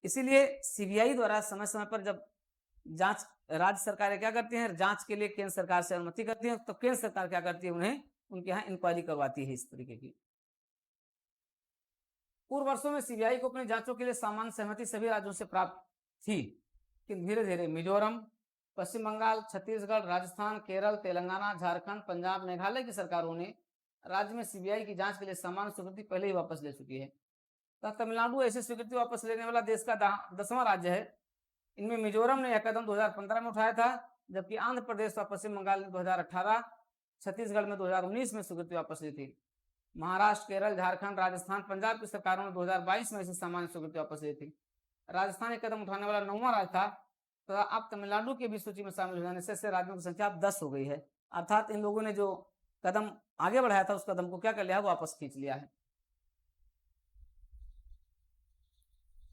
इसीलिए सीबीआई द्वारा समय समय पर जब जांच राज्य सरकारें क्या करती हैं, जांच के लिए केंद्र सरकार से अनुमति करती है, तो केंद्र सरकार क्या करती है, उन्हें उनके यहाँ इंक्वायरी करवाती है इस तरीके की। पूर्व वर्षों में सीबीआई को अपनी जांचों के लिए सामान्य सहमति सभी राज्यों से प्राप्त थी, लेकिन धीरे धीरे मिजोरम, पश्चिम बंगाल, छत्तीसगढ़, राजस्थान, केरल, तेलंगाना, झारखंड, पंजाब, मेघालय की सरकारों ने राज्य में सीबीआई की जांच के लिए सामान्य स्वीकृति पहले ही वापस ले चुकी है। तो तमिलनाडु ऐसी स्वीकृति वापस लेने वाला देश का 10वां राज्य है। इनमें मिजोरम ने यह कदम 2015 में उठाया था, जबकि आंध्र प्रदेश और पश्चिम बंगाल ने 2018, छत्तीसगढ़ में 2019 में स्वीकृति वापस ली थी। महाराष्ट्र, केरल, झारखंड, राजस्थान, पंजाब की सरकारों ने 2022 में ऐसी सामान्य स्वीकृति वापस ली थी। राजस्थान एक कदम उठाने वाला 9वां राज्य था, तो अब तमिलनाडु की भी सूची में शामिल हो जाने से राज्यों की संख्या अब 10 हो गई है। अर्थात इन लोगों ने जो कदम आगे बढ़ाया था उस कदम को क्या कर लिया, वापस खींच लिया है।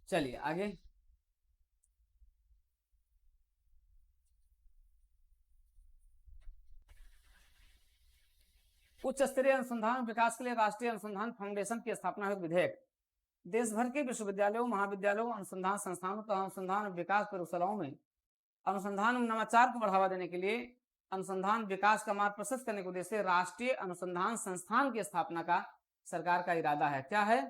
चलिए आगे, उच्च स्तरीय अनुसंधान विकास के लिए राष्ट्रीय अनुसंधान फाउंडेशन की स्थापना हेतु विधेयक देश भर के विश्वविद्यालयों, महाविद्यालयों, अनुसंधान संस्थानों तथा अनुसंधान विकास प्रयोगशालाओं में अनुसंधान और नवाचार को बढ़ावा देने के लिए अनुसंधान विकास का मार्ग प्रशस्त करने के उद्देश्य से राष्ट्रीय अनुसंधान संस्थान की स्थापना का सरकार का इरादा है। क्या है,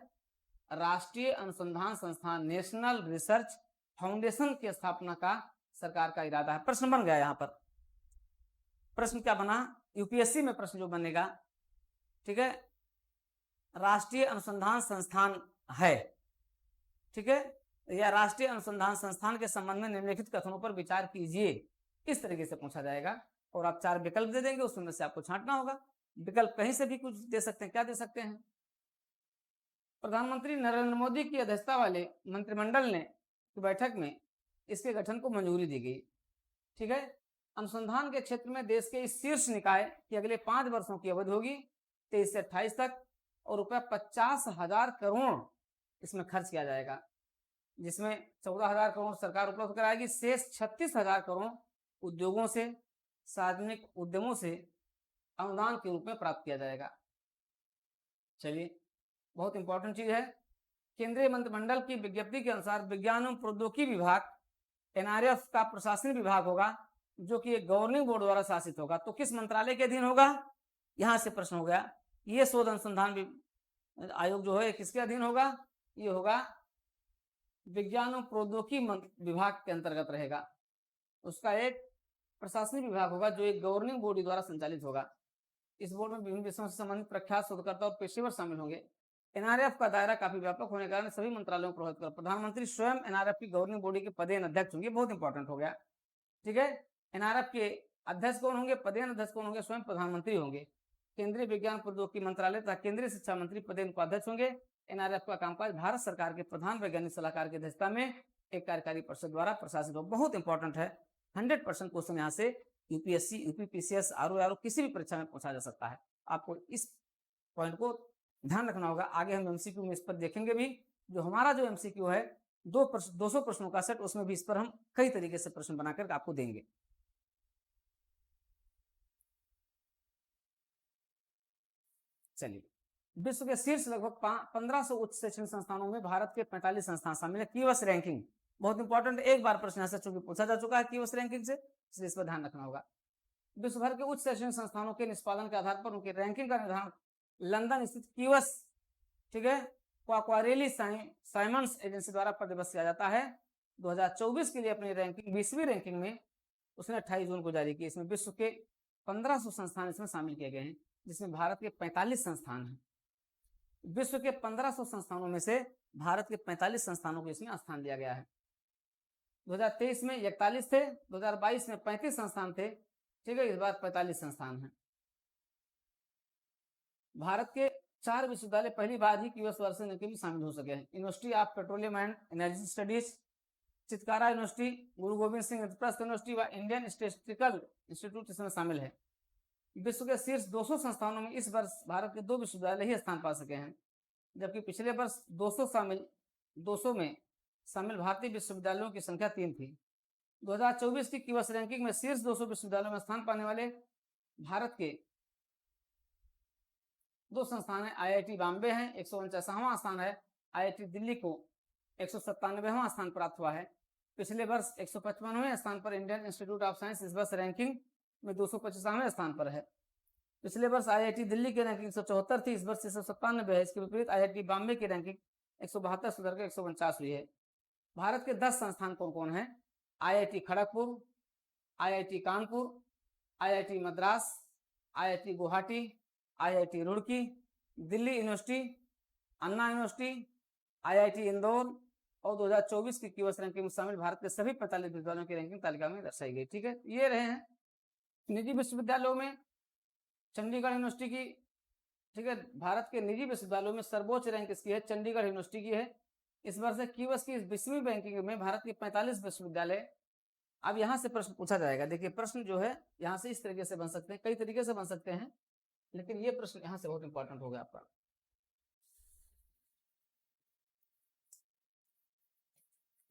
राष्ट्रीय अनुसंधान संस्थान, नेशनल रिसर्च फाउंडेशन की स्थापना का सरकार का इरादा है। प्रश्न बन गया, यहाँ पर प्रश्न क्या बना, यूपीएससी में प्रश्न जो बनेगा, ठीक है, राष्ट्रीय अनुसंधान संस्थान है, ठीक है, या राष्ट्रीय अनुसंधान संस्थान के संबंध में निम्नलिखित कथनों पर विचार कीजिए, इस तरीके से पूछा जाएगा। और आप 4 विकल्प दे देंगे, उसमें से आपको छांटना होगा। विकल्प कहीं से भी कुछ दे सकते हैं, क्या दे सकते हैं, प्रधानमंत्री नरेंद्र मोदी की अध्यक्षता वाले मंत्रिमंडल ने की बैठक में इसके गठन को मंजूरी दी गई। ठीक है, अनुसंधान के क्षेत्र में देश के इस शीर्ष निकाय की अगले 5 वर्षों की अवधि होगी 23 से 28 तक, और रुपया 50,000 करोड़ इसमें खर्च किया जाएगा, जिसमें 14,000 करोड़ सरकार उपलब्ध कराएगी, शेष 36,000 करोड़ उद्योगों से, सार्वजनिक उद्यमों से अनुदान के रूप में प्राप्त किया जाएगा। चलिए, बहुत इंपॉर्टेंट चीज है। केंद्रीय मंत्रिमंडल की विज्ञप्ति के अनुसार विज्ञान एवं प्रौद्योगिकी विभाग एनआरएफ का प्रशासनिक विभाग होगा, जो कि एक गवर्निंग बोर्ड द्वारा शासित होगा। तो किस मंत्रालय के अधीन होगा, यहां से प्रश्न हो गया। ये शोध अनुसंधान आयोग जो है किसके अधीन होगा, ये होगा विज्ञान एवं प्रौद्योगिकी विभाग के अंतर्गत रहेगा। उसका एक प्रशासनिक विभाग होगा जो एक गवर्निंग बॉडी द्वारा संचालित होगा। इस बोर्ड में विभिन्न विषयों से संबंधित प्रख्यात शोधकर्ता और पेशेवर शामिल होंगे। एनआरएफ का दायरा काफी व्यापक होने के कारण सभी मंत्रालयों को प्रभावित कर प्रधानमंत्री स्वयं एनआरएफ की गवर्निंग बॉडी के पदेन अध्यक्ष होंगे। बहुत इंपॉर्टेंट हो गया। ठीक है, एनआरएफ के अध्यक्ष कौन होंगे, पदेन अध्यक्ष कौन होंगे, स्वयं प्रधानमंत्री होंगे। केंद्रीय विज्ञान प्रौद्योगिकी मंत्रालय तथा केंद्रीय शिक्षा मंत्री पदेन उपाध्यक्ष होंगे। एनआरएफ का कामकाज भारत सरकार के प्रधान वैज्ञानिक सलाहकार की अध्यक्षता में एक कार्यकारी परिषद द्वारा प्रशासित हो। बहुत इंपॉर्टेंट है, 100% क्वेश्चन यहाँ से यूपीएससी, यूपीपीसीएस, आरओ किसी भी परीक्षा में पूछा जा सकता है। आपको इस पॉइंट को ध्यान रखना होगा। आगे हम एमसीक्यू में इस पर देखेंगे भी। जो हमारा जो एमसीक्यू है 200 प्रश्नों का सेट, उसमें भी इस पर हम कई तरीके से प्रश्न बनाकर आपको देंगे। चलिए, विश्व के शीर्ष लगभग 1500 उच्च शैक्षणिक संस्थानों में भारत के 45 संस्थान शामिल है। कीवर्स रैंकिंग बहुत इंपॉर्टेंट, एक बार प्रश्न यहाँ से चूंकि पूछा जा चुका है कीवर्स रैंकिंग से, इसलिए इस पर ध्यान रखना होगा। विश्व भर के उच्च शैक्षणिक संस्थानों के निष्पादन के आधार पर उनकी रैंकिंग का निर्धारण लंदन स्थित कीवर्स, ठीक है, क्वाक्वारेली साइमंड्स एजेंसी द्वारा प्रतिबद्ध किया जाता है। 2024 के लिए अपनी रैंकिंग 20वीं रैंकिंग में उसने 28 जून को जारी की। इसमें विश्व के 1500 संस्थान इसमें शामिल किए गए हैं, जिसमें भारत के 45 संस्थान हैं। विश्व के 1500 संस्थानों में से भारत के 45 संस्थानों को इसमें स्थान दिया गया है। 2023 में 41 थे, 2022 में 35 संस्थान थे, ठीक है, इस बार 45 संस्थान हैं। भारत के 4 विश्वविद्यालय पहली बार ही कीवर्स वर्षन के भी शामिल हो सके हैं। University of petroleum and energy studies, Chitkara university, Guru Govind Singh Indraprastha university व इंडियन स्टैटिस्टिकल इंस्टीट्यूट इसमें शामिल है। विश्व के शीर्ष 200 संस्थानों में इस वर्ष भारत के 2 विश्वविद्यालय ही स्थान पा सके हैं, जबकि पिछले वर्ष 200 में शामिल भारतीय विश्वविद्यालयों की संख्या 3 थी। 2024 की कीवर्स रैंकिंग में शीर्ष 200 विश्वविद्यालयों में स्थान पाने वाले भारत के 2 संस्थान है। आईआईटी बॉम्बे है, 149वां स्थान है। आईआईटी दिल्ली को 197वां स्थान प्राप्त हुआ है। पिछले वर्ष 155वें स्थान पर इंडियन इंस्टीट्यूट ऑफ साइंस इस वर्ष रैंकिंग में 225वें स्थान पर है। पिछले वर्ष आईआईटी दिल्ली की रैंकिंग 174 थी, इस वर्ष 197 है। इसके विपरीत आईआईटी बॉम्बे की रैंकिंग 172 सुधर के 149 हुई है। भारत के 10 संस्थान कौन कौन है? IIT Kharagpur, IIT Kanpur, IIT Madras, IIT Guwahati, IIT Roorkee, Delhi university, Anna university, IIT Indore और 2024 की कीवर्स रैंकिंग में शामिल भारत के सभी 45 विश्वविद्यालयों की रैंकिंग तालिका में दर्शाई गई। ठीक है, ये रहे हैं निजी विश्वविद्यालयों में चंडीगढ़ यूनिवर्सिटी की, ठीक है, भारत के निजी विश्वविद्यालयों में सर्वोच्च रैंक इसकी है, चंडीगढ़ यूनिवर्सिटी की है। इस वर्ष कीवर्स की 20वीं रैंकिंग में भारत के 45 विश्वविद्यालय। अब यहाँ से प्रश्न पूछा जाएगा। देखिए, प्रश्न जो है यहाँ से इस तरीके से बन सकते हैं, कई तरीके से बन सकते हैं, लेकिन ये प्रश्न यहाँ से बहुत इंपॉर्टेंट हो गया आपका।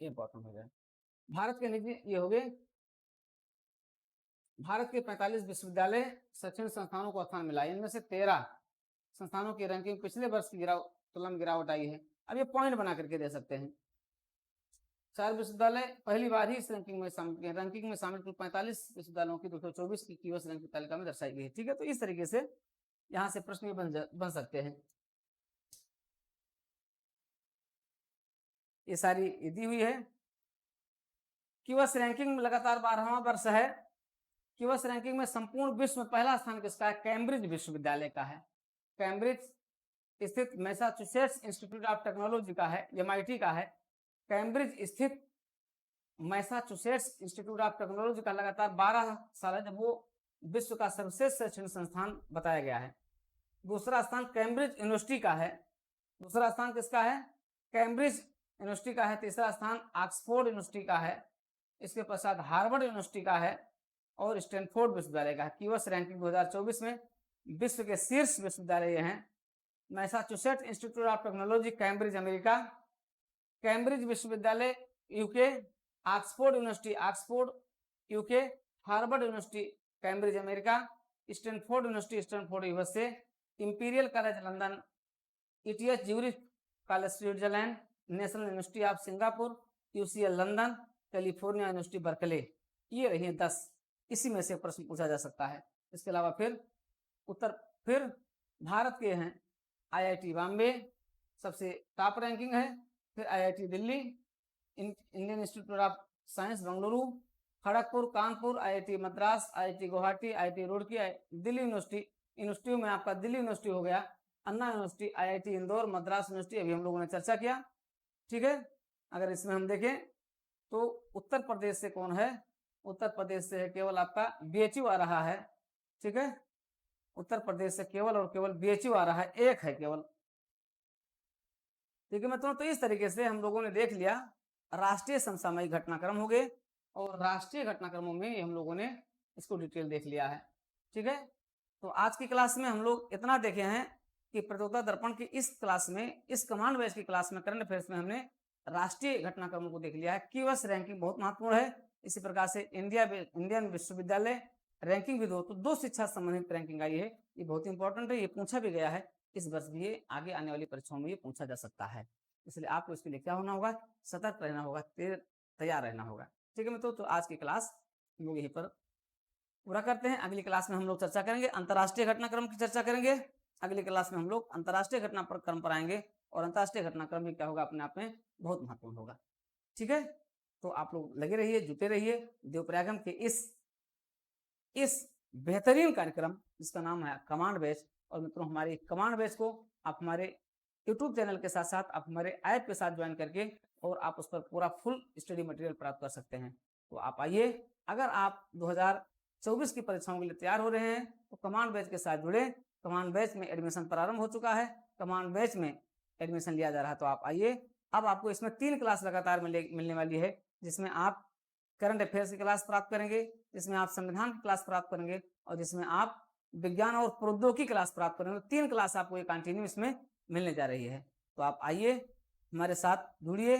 ये इंपॉर्टेंट हो गया। भारत के निजी ये हो गए, भारत के 45 विश्वविद्यालय शैक्षणिक संस्थानों को स्थान मिला। इनमें से 13 संस्थानों की रैंकिंग पिछले वर्ष की तुलना में गिरावट आई है। अब ये पॉइंट बना करके दे सकते हैं। 4 विश्वविद्यालय पहली बार ही इस रैंकिंग में शामिल, रैंकिंग में शामिल कुल 45 विश्वविद्यालयों की 224 की कीवर्स रैंकिंग तालिका में दर्शाई गई है। ठीक है, तो इस तरीके से यहाँ से प्रश्न बन सकते हैं। ये सारी दी हुई है। कीवर्स रैंकिंग में लगातार 12वां वर्ष है। कीवर्स रैंकिंग में संपूर्ण विश्व में पहला स्थान किसका है? कैम्ब्रिज विश्वविद्यालय का है। कैम्ब्रिज स्थित मैसाचुसेट्स इंस्टीट्यूट ऑफ टेक्नोलॉजी का है, MIT का है। कैम्ब्रिज स्थित मैसाचुसेट्स इंस्टीट्यूट ऑफ टेक्नोलॉजी का लगातार 12 साल है जब वो विश्व का सर्वश्रेष्ठ शैक्षणिक संस्थान बताया गया है। दूसरा स्थान कैम्ब्रिज यूनिवर्सिटी का है, दूसरा स्थान किसका है? कैम्ब्रिज यूनिवर्सिटी का है। तीसरा स्थान ऑक्सफोर्ड यूनिवर्सिटी का है। इसके पश्चात हार्वर्ड यूनिवर्सिटी का है और स्टैनफोर्ड विश्वविद्यालय का है। क्यूएस रैंकिंग 2024 में विश्व के शीर्ष विश्वविद्यालय हैं। Massachusetts institute of technology Cambridge America, Cambridge विश्वविद्यालय UK, Oxford university Oxford UK, Harvard university Cambridge America, Stanford university Stanford USA, imperial college London, ETH Zurich college Switzerland, national university of Singapore, UCL London, California university Berkeley. ये रही 10, इसी में से प्रश्न पूछा जा सकता है। इसके अलावा फिर भारत के हैं आईआईटी बॉम्बे सबसे टॉप रैंकिंग है, फिर IIT Delhi, Indian institute of science Bengaluru, Kharagpur, Kanpur, IIT Madras, IIT Guwahati, IIT Roorkee, Delhi university में आपका दिल्ली यूनिवर्सिटी हो गया, Anna university, IIT Indore, Madras university अभी हम लोगों ने चर्चा किया। ठीक है, अगर इसमें हम देखें तो उत्तर प्रदेश से कौन है? उत्तर प्रदेश से है केवल आपका बीएचयू आ रहा है। ठीक है, उत्तर प्रदेश से केवल और केवल बीएचयू आ रहा है, एक है केवल। ठीक है मित्रों, तो इस तरीके से हम लोगों ने देख लिया राष्ट्रीय समसामयिक घटनाक्रम हो गए और राष्ट्रीय घटनाक्रमों में हम लोगों ने इसको डिटेल देख लिया है। ठीक है, तो आज की क्लास में हम लोग इतना देखे हैं कि प्रतियोगिता दर्पण की इस क्लास में, इस कमांड बैच की क्लास में, करंट अफेयर्स में हमने राष्ट्रीय घटनाक्रमों को देख लिया है। क्यूएस रैंकिंग बहुत महत्वपूर्ण है। इसी प्रकार से इंडियन विश्वविद्यालय रैंकिंग भी दो शिक्षा संबंधित रैंकिंग आई है, ये बहुत इंपॉर्टेंट है, ये पूछा भी गया है इस वर्ष भी, ये आगे आने वाली परीक्षाओं में ये पूछा जा सकता है। इसलिए आपको इसके लिए क्या होना होगा? सतर्क रहना होगा, तैयार रहना होगा। ठीक है मित्रों, तो आज की क्लास हम लोग यहीं पर पूरा करते हैं। अगली क्लास में हम लोग चर्चा करेंगे अंतर्राष्ट्रीय घटनाक्रम की चर्चा करेंगे। अगली क्लास में हम लोग अंतर्राष्ट्रीय घटनाक्रम पर आएंगे और अंतर्राष्ट्रीय घटनाक्रम में क्या होगा अपने आप में बहुत महत्वपूर्ण होगा। ठीक है, तो आप लोग लगे रहिए, जुटे रहिए देवप्रयागम के इस बेहतरीन कार्यक्रम जिसका नाम है कमांड बैच। और मित्रों, हमारे कमांड बैच को आप हमारे यूट्यूब चैनल के साथ साथ आप हमारे ऐप के साथ ज्वाइन करके और आप उस पर पूरा फुल स्टडी मटेरियल प्राप्त कर सकते हैं। तो आप आइए, अगर आप 2024 की परीक्षाओं के लिए तैयार हो रहे हैं तो कमांड बैच के साथ जुड़े। कमांड बैच में एडमिशन प्रारंभ हो चुका है, कमांड बैच में एडमिशन लिया जा रहा है, तो आप आइए। अब आपको इसमें 3 क्लास लगातार मिलने वाली है, जिसमें आप करंट अफेयर्स की क्लास प्राप्त करेंगे, जिसमें आप संविधान की क्लास प्राप्त करेंगे और जिसमें आप विज्ञान और प्रौद्योगिकी क्लास प्राप्त करेंगे। 3 क्लास आपको ये कंटिन्यू इसमें मिलने जा रही है। तो आप आइए, हमारे साथ जुड़िए,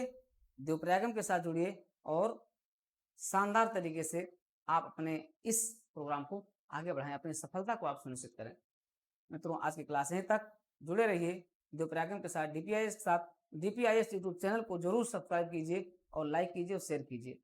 देवप्रयागम के साथ जुड़िए और शानदार तरीके से आप अपने इस प्रोग्राम को आगे बढ़ाएं, अपनी सफलता को आप सुनिश्चित करें। मित्रों, आज की क्लास यहीं तक, जुड़े रहिए देवप्रयागम के साथ, डीपीआईएस के साथ। डीपीआईएस यूट्यूब चैनल को जरूर सब्सक्राइब कीजिए और लाइक कीजिए और शेयर कीजिए।